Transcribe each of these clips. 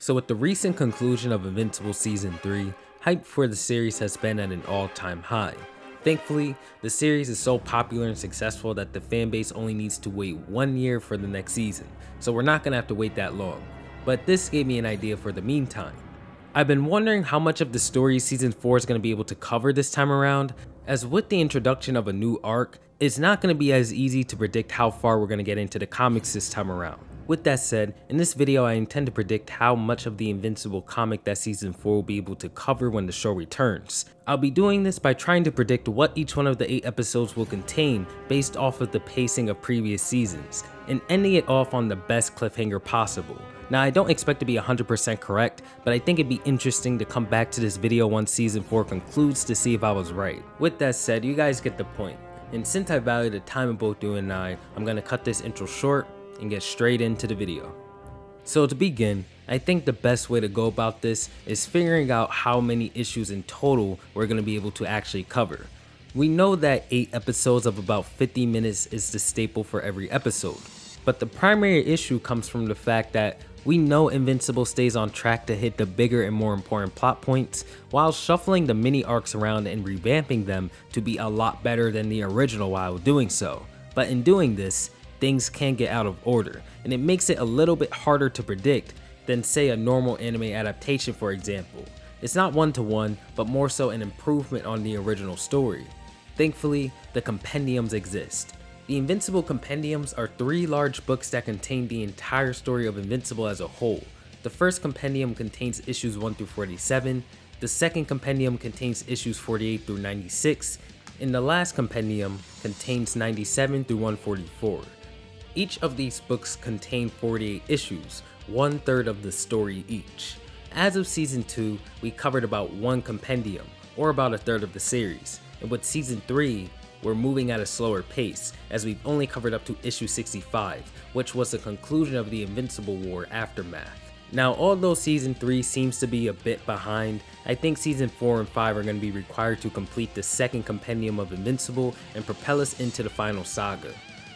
So with the recent conclusion of Invincible Season 3, hype for the series has been at an all-time high. Thankfully, the series is so popular and successful that the fanbase only needs to wait 1 year for the next season, so we're not gonna have to wait that long. But this gave me an idea for the meantime. I've been wondering how much of the story Season 4 is going to be able to cover this time around, as with the introduction of a new arc, it's not going to be as easy to predict how far we're going to get into the comics this time around. With that said, in this video I intend to predict how much of the Invincible comic that Season 4 will be able to cover when the show returns. I'll be doing this by trying to predict what each one of the 8 episodes will contain based off of the pacing of previous seasons, and ending it off on the best cliffhanger possible. Now, I don't expect to be 100% correct, but I think it'd be interesting to come back to this video once Season 4 concludes to see if I was right. With that said, you guys get the point, and since I value the time of both you and I'm gonna cut this intro short and get straight into the video. So to begin, I think the best way to go about this is figuring out how many issues in total we're gonna be able to actually cover. We know that 8 episodes of about 50 minutes is the staple for every episode, but the primary issue comes from the fact that we know Invincible stays on track to hit the bigger and more important plot points while shuffling the mini arcs around and revamping them to be a lot better than the original while doing so. But in doing this, things can get out of order, and it makes it a little bit harder to predict than say a normal anime adaptation, for example. It's not one-to-one, but more so an improvement on the original story. Thankfully, the Compendiums exist. The Invincible Compendiums are 3 large books that contain the entire story of Invincible as a whole. The first compendium contains issues 1 through 47, the second compendium contains issues 48 through 96, and the last compendium contains 97 through 144. Each of these books contain 48 issues, 1/3 of the story each. As of Season 2, we covered about 1 compendium, or about 1/3 of the series, and with Season 3, we're moving at a slower pace, as we've only covered up to issue 65, which was the conclusion of the Invincible War aftermath. Now, although Season 3 seems to be a bit behind, I think Season 4 and 5 are going to be required to complete the second compendium of Invincible and propel us into the final saga.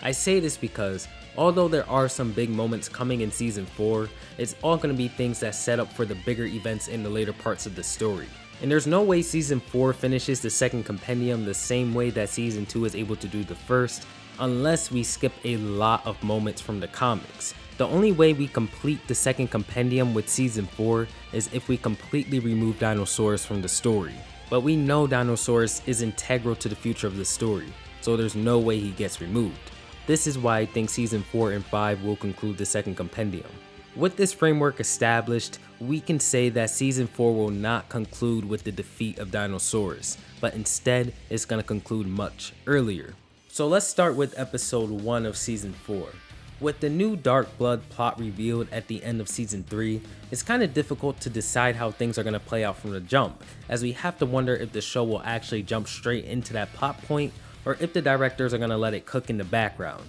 I say this because, although there are some big moments coming in Season 4, it's all going to be things that set up for the bigger events in the later parts of the story. And there's no way Season 4 finishes the second compendium the same way that Season 2 is able to do the first, unless we skip a lot of moments from the comics. The only way we complete the second compendium with Season 4 is if we completely remove Dinosaurus from the story. But we know Dinosaurus is integral to the future of the story, so there's no way he gets removed. This is why I think Season 4 and 5 will conclude the second compendium. With this framework established, we can say that Season 4 will not conclude with the defeat of Dinosaurus, but instead it's going to conclude much earlier. So let's start with episode 1 of Season 4. With the new Dark Blood plot revealed at the end of Season 3, it's kind of difficult to decide how things are going to play out from the jump, as we have to wonder if the show will actually jump straight into that plot point, or if the directors are going to let it cook in the background.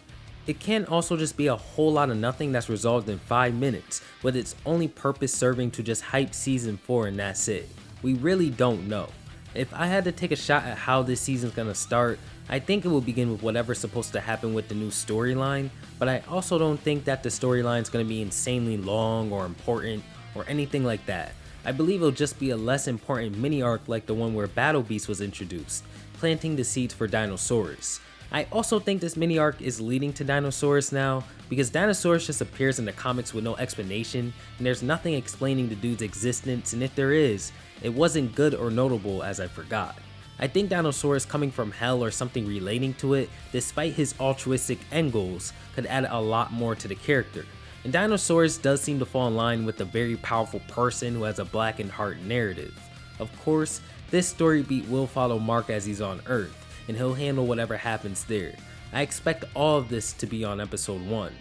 It can also just be a whole lot of nothing that's resolved in 5 minutes, with its only purpose serving to just hype Season 4 and that's it. We really don't know. If I had to take a shot at how this season's gonna start, I think it will begin with whatever's supposed to happen with the new storyline, but I also don't think that the storyline's gonna be insanely long or important or anything like that. I believe it'll just be a less important mini arc like the one where Battle Beast was introduced, planting the seeds for Dinosaurus. I also think this mini arc is leading to Dinosaurus now, because Dinosaurus just appears in the comics with no explanation, and there's nothing explaining the dude's existence, and if there is, it wasn't good or notable as I forgot. I think Dinosaurus coming from hell or something relating to it, despite his altruistic end goals, could add a lot more to the character. And Dinosaurus does seem to fall in line with a very powerful person who has a blackened heart narrative. Of course, this story beat will follow Mark as he's on Earth, and he'll handle whatever happens there. I expect all of this to be on episode 1.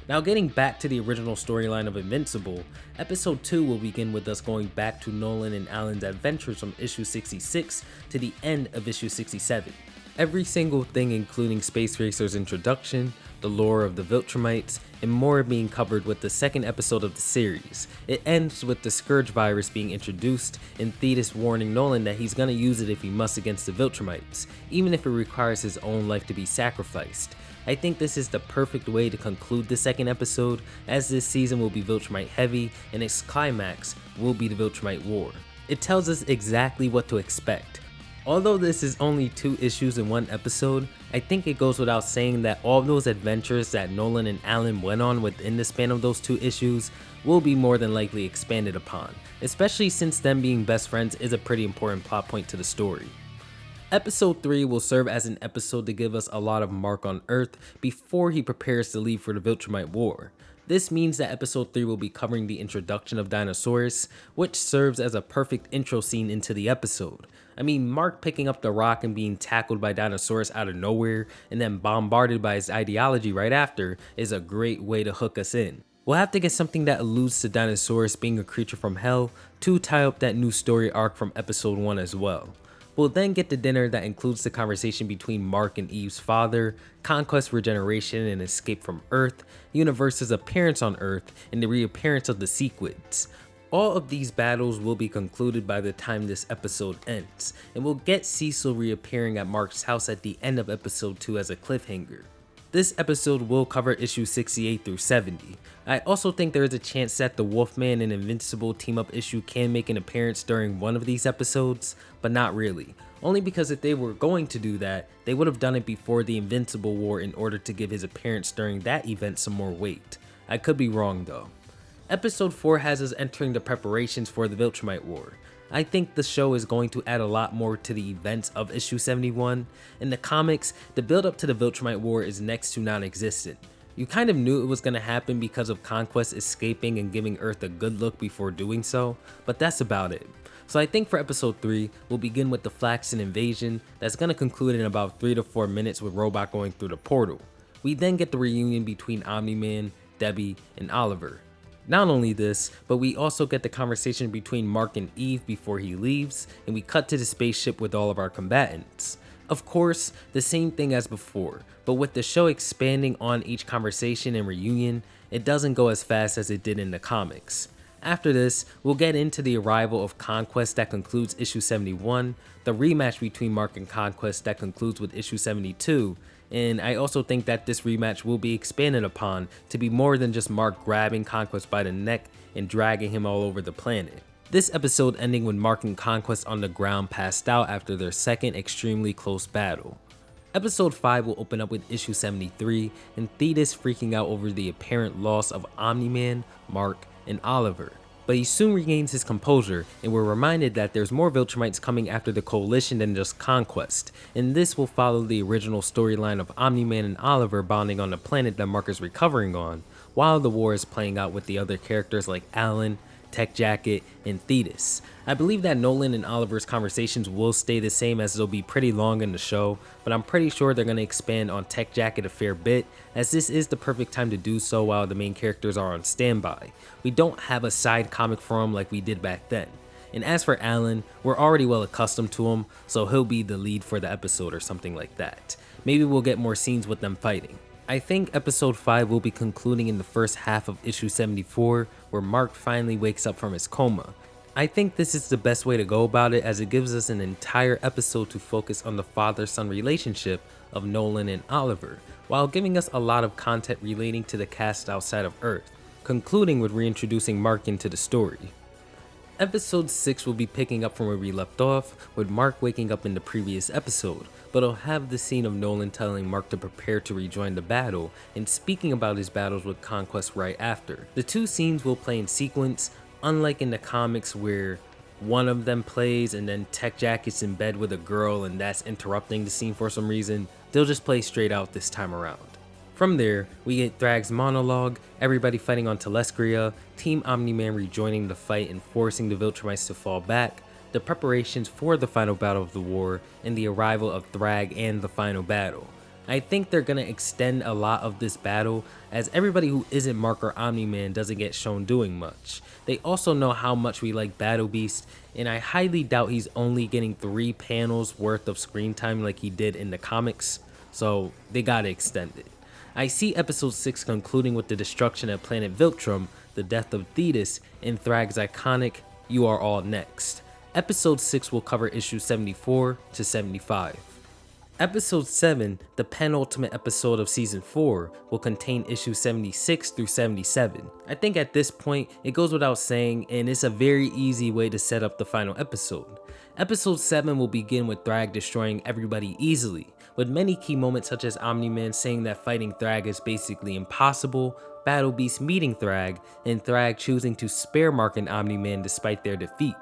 Now, getting back to the original storyline of Invincible, episode 2 will begin with us going back to Nolan and Alan's adventures from issue 66 to the end of issue 67. Every single thing, including Space Racer's introduction, the lore of the Viltrumites, and more being covered with the second episode of the series. It ends with the Scourge virus being introduced and Thetis warning Nolan that he's gonna use it if he must against the Viltrumites, even if it requires his own life to be sacrificed. I think this is the perfect way to conclude the second episode, as this season will be Viltrumite heavy and its climax will be the Viltrumite War. It tells us exactly what to expect. Although this is only 2 issues in 1 episode, I think it goes without saying that all those adventures that Nolan and Alan went on within the span of those 2 issues will be more than likely expanded upon, especially since them being best friends is a pretty important plot point to the story. Episode 3 will serve as an episode to give us a lot of Mark on Earth before he prepares to leave for the Viltrumite War. This means that episode 3 will be covering the introduction of Dinosaurus, which serves as a perfect intro scene into the episode. I mean, Mark picking up the rock and being tackled by Dinosaurus out of nowhere and then bombarded by his ideology right after is a great way to hook us in. We'll have to get something that alludes to Dinosaurus being a creature from hell to tie up that new story arc from episode 1 as well. We'll then get the dinner that includes the conversation between Mark and Eve's father, Conquest, regeneration, and escape from Earth, Universe's appearance on Earth, and the reappearance of the Sequids. All of these battles will be concluded by the time this episode ends, and we'll get Cecil reappearing at Mark's house at the end of episode 2 as a cliffhanger. This episode will cover issues 68 through 70. I also think there is a chance that the Wolfman and Invincible team-up issue can make an appearance during one of these episodes, but not really. Only because if they were going to do that, they would have done it before the Invincible War in order to give his appearance during that event some more weight. I could be wrong though. Episode 4 has us entering the preparations for the Viltrumite War. I think the show is going to add a lot more to the events of issue 71. In the comics, the build up to the Viltrumite War is next to non-existent. You kind of knew it was going to happen because of Conquest escaping and giving Earth a good look before doing so, but that's about it. So I think for episode 3, we'll begin with the Flaxen invasion that's going to conclude in about 3 to 4 minutes with Robot going through the portal. We then get the reunion between Omni-Man, Debbie, and Oliver. Not only this, but we also get the conversation between Mark and Eve before he leaves, and we cut to the spaceship with all of our combatants. Of course, the same thing as before, but with the show expanding on each conversation and reunion, it doesn't go as fast as it did in the comics. After this, we'll get into the arrival of Conquest that concludes issue 71, the rematch between Mark and Conquest that concludes with issue 72, and I also think that this rematch will be expanded upon to be more than just Mark grabbing Conquest by the neck and dragging him all over the planet. This episode ending with Mark and Conquest on the ground passed out after their second extremely close battle. Episode 5 will open up with issue 73 and Thetis freaking out over the apparent loss of Omni-Man, Mark, and Oliver. But he soon regains his composure, and we're reminded that there's more Viltrumites coming after the Coalition than just Conquest, and this will follow the original storyline of Omni-Man and Oliver bonding on the planet that Mark is recovering on, while the war is playing out with the other characters like Alan, Tech Jacket, and Thetis. I believe that Nolan and Oliver's conversations will stay the same as they'll be pretty long in the show, but I'm pretty sure they're going to expand on Tech Jacket a fair bit, as this is the perfect time to do so while the main characters are on standby. We don't have a side comic for him like we did back then. And as for Alan, we're already well accustomed to him, so he'll be the lead for the episode or something like that. Maybe we'll get more scenes with them fighting. I think episode 5 will be concluding in the first half of issue 74, where Mark finally wakes up from his coma. I think this is the best way to go about it, as it gives us an entire episode to focus on the father-son relationship of Nolan and Oliver, while giving us a lot of content relating to the cast outside of Earth, concluding with reintroducing Mark into the story. Episode 6 will be picking up from where we left off, with Mark waking up in the previous episode, but it'll have the scene of Nolan telling Mark to prepare to rejoin the battle and speaking about his battles with Conquest right after. The 2 scenes will play in sequence, unlike in the comics where one of them plays and then Tech Jacket's in bed with a girl and that's interrupting the scene for some reason. They'll just play straight out this time around. From there, we get Thrag's monologue, everybody fighting on Telescria, Team Omni-Man rejoining the fight and forcing the Viltrumites to fall back, the preparations for the final battle of the war, and the arrival of Thrag and the final battle. I think they're gonna extend a lot of this battle, as everybody who isn't Mark or Omni-Man doesn't get shown doing much. They also know how much we like Battle Beast, and I highly doubt he's only getting 3 panels worth of screen time like he did in the comics, so they gotta extend it. I see episode 6 concluding with the destruction of planet Viltrum, the death of Thetis, and Thrag's iconic "You Are All Next." Episode 6 will cover issues 74 to 75. Episode 7, the penultimate episode of Season 4, will contain issues 76 through 77. I think at this point, it goes without saying, and it's a very easy way to set up the final episode. Episode 7 will begin with Thrag destroying everybody easily, with many key moments such as Omni-Man saying that fighting Thrag is basically impossible, Battle Beast meeting Thrag, and Thrag choosing to spare Mark and Omni-Man despite their defeat.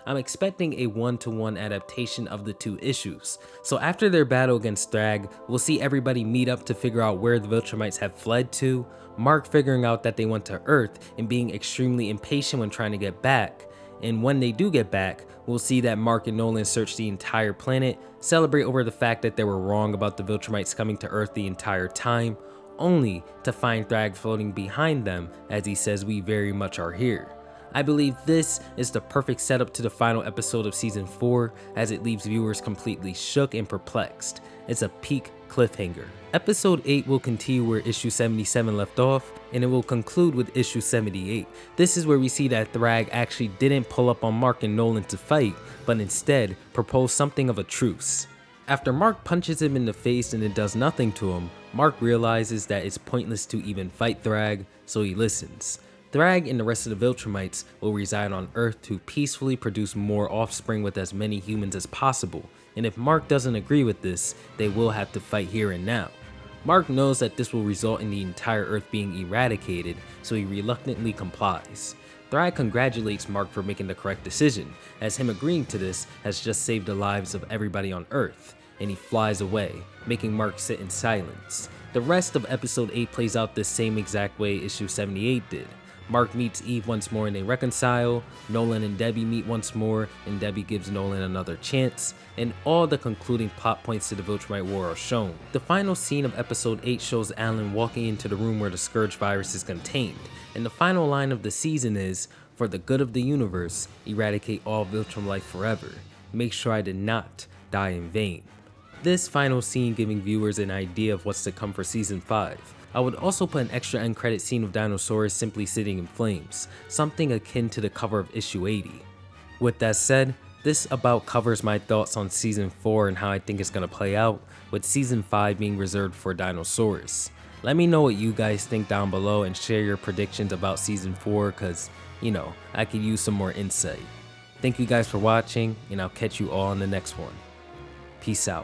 I'm expecting a 1-to-1 adaptation of the two issues. So after their battle against Thrag, we'll see everybody meet up to figure out where the Viltrumites have fled to, Mark figuring out that they went to Earth and being extremely impatient when trying to get back. And when they do get back, we'll see that Mark and Nolan search the entire planet, celebrate over the fact that they were wrong about the Viltrumites coming to Earth the entire time, only to find Thrag floating behind them as he says we very much are here. I believe this is the perfect setup to the final episode of Season 4 as it leaves viewers completely shook and perplexed. It's a peak cliffhanger. Episode 8 will continue where issue 77 left off, and it will conclude with issue 78. This is where we see that Thrag actually didn't pull up on Mark and Nolan to fight, but instead proposed something of a truce. After Mark punches him in the face and it does nothing to him, Mark realizes that it's pointless to even fight Thrag, so he listens. Thrag and the rest of the Viltrumites will reside on Earth to peacefully produce more offspring with as many humans as possible, and if Mark doesn't agree with this, they will have to fight here and now. Mark knows that this will result in the entire Earth being eradicated, so he reluctantly complies. Thrag congratulates Mark for making the correct decision, as him agreeing to this has just saved the lives of everybody on Earth, and he flies away, making Mark sit in silence. The rest of episode 8 plays out the same exact way issue 78 did. Mark meets Eve once more and they reconcile, Nolan and Debbie meet once more and Debbie gives Nolan another chance, and all the concluding plot points to the Viltrumite War are shown. The final scene of episode 8 shows Alan walking into the room where the Scourge virus is contained, and the final line of the season is, "For the good of the universe, eradicate all Viltrum life forever. Make sure I did not die in vain." This final scene giving viewers an idea of what's to come for season 5. I would also put an extra end credit scene of Dinosaurus simply sitting in flames, something akin to the cover of issue 80. With that said, this about covers my thoughts on season 4 and how I think it's going to play out, with season 5 being reserved for Dinosaurus. Let me know what you guys think down below and share your predictions about season 4 cause, I could use some more insight. Thank you guys for watching, and I'll catch you all in the next one. Peace out.